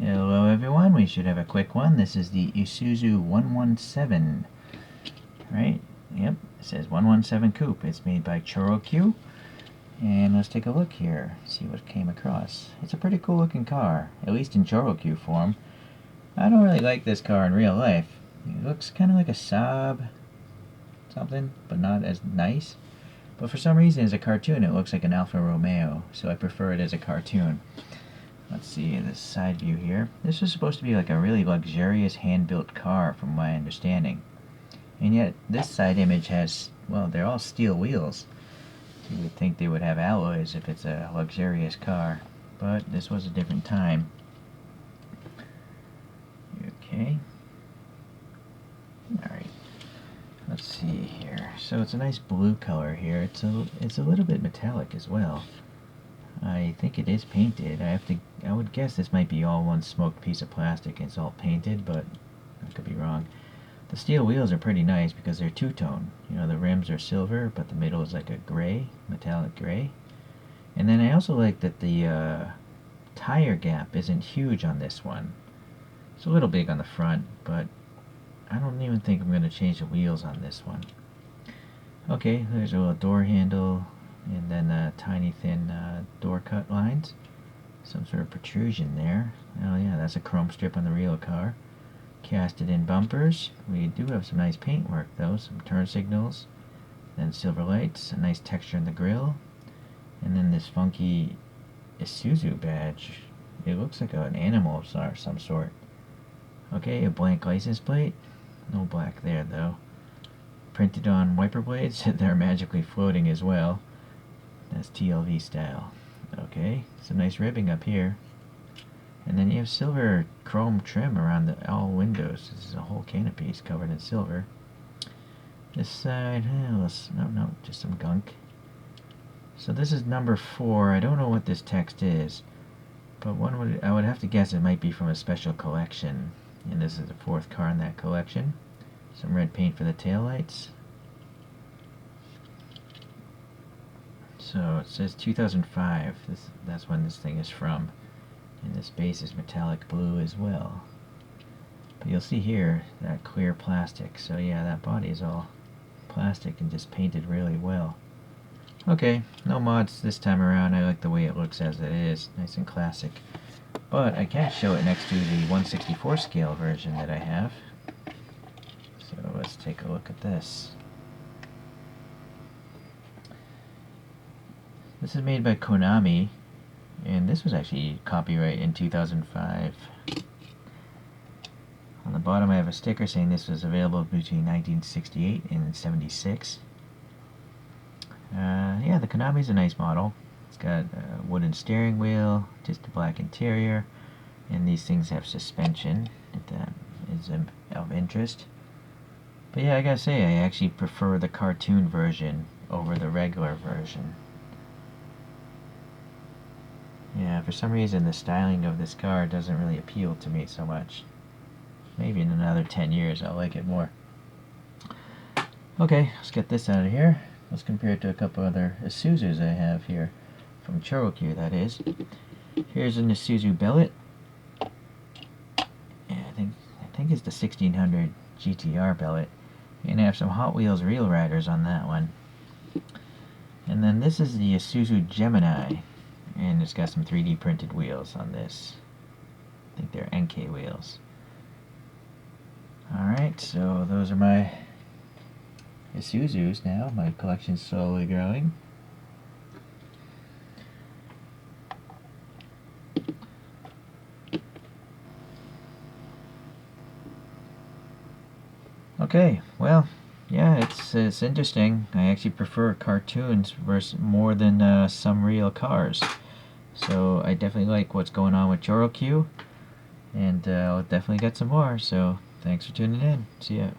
Hello everyone, we should have a quick one. This is the Isuzu 117, right? Yep, it says 117 Coupe. It's made by Choro-Q. And let's take a look here, see what came across. It's a pretty cool looking car, at least in Choro-Q form. I don't really like this car in real life. It looks kind of like a Saab something, but not as nice. But for some reason as a cartoon it looks like an Alfa Romeo, so I prefer it as a cartoon. Let's see this side view here. This is supposed to be like a really luxurious hand-built car from my understanding. And yet this side image has, well, they're all steel wheels. You would think they would have alloys if it's a luxurious car, but this was a different time. Okay. Alright. Let's see here. So it's a nice blue color here. It's a little bit metallic as well. I think it is painted. I would guess this might be all one smoked piece of plastic and it's all painted, but I could be wrong. The steel wheels are pretty nice because they're two-tone. You know, the rims are silver, but the middle is like a gray, metallic gray. And then I also like that the tire gap isn't huge on this one. It's a little big on the front, but I don't even think I'm going to change the wheels on this one. Okay, there's a little door handle, and then tiny thin door cut lines. Some sort of protrusion there. Oh yeah, that's a chrome strip on the real car. Casted in bumpers. We do have some nice paintwork though, some turn signals, then silver lights, a nice texture in the grille, and then this funky Isuzu badge. It looks like an animal of some sort. Okay, a blank license plate. No black there though. Printed on wiper blades. They're magically floating as well. That's TLV style. Okay, some nice ribbing up here. And then you have silver chrome trim around all windows. This is a whole canopy covered in silver. This side, no, just some gunk. So this is number 4. I don't know what this text is, but I would have to guess it might be from a special collection. And this is the 4th car in that collection. Some red paint for the taillights. So it says 2005. That's when this thing is from. And this base is metallic blue as well. But you'll see here that clear plastic. So yeah, that body is all plastic and just painted really well. Okay, no mods this time around. I like the way it looks as it is. Nice and classic. But I can't show it next to the 1/64 scale version that I have. So let's take a look at this. This is made by Konami, and this was actually copyright in 2005. On the bottom I have a sticker saying this was available between 1968 and 76. Yeah, the Konami's a nice model. It's got a wooden steering wheel, just a black interior, and these things have suspension, if that is of interest. But yeah, I gotta say, I actually prefer the cartoon version over the regular version. Yeah, for some reason the styling of this car doesn't really appeal to me so much. Maybe in another 10 years I'll like it more. Okay, let's get this out of here. Let's compare it to a couple other Isuzus I have here. From ChoroQ, that is. Here's an Isuzu billet. Yeah, I think it's the 1600 GTR billet. And I have some Hot Wheels Real Riders on that one. And then this is the Isuzu Gemini. And it's got some 3D printed wheels on this. I think they're NK wheels. Alright, so those are my Isuzus now. My collection's slowly growing. Okay, well, yeah, it's interesting. I actually prefer cartoons more than some real cars. So I definitely like what's going on with Choro-Q, and I'll definitely get some more. So thanks for tuning in. See ya.